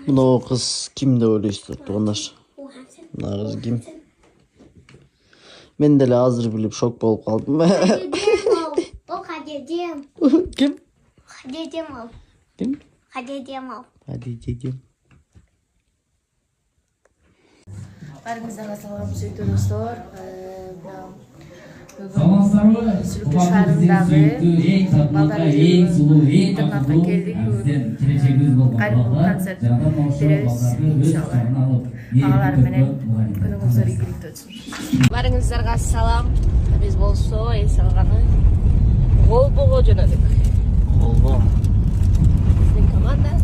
Мына кыз ким деп ойлойсуздар туугандар? Мына кыз ким? Мен деле азыр билип шок болуп калдым. О, Хадидем. Ким? Хадидем ол. Ким? Хадидем ол. Хадидем. Барыңыздарга салам, сүйүктүү достор. Бүгүн Сүлүкчү шаарындагы балдар интернатка келдик. Кайрымдуу концерт беребиз иншалла. Агалар менен күнүңүздөр ийгиликтүү өтсүн. Барыңыздарга салам. Биз болсо эс алганы Голбого жөнөдүк. Голбо. Биздин команда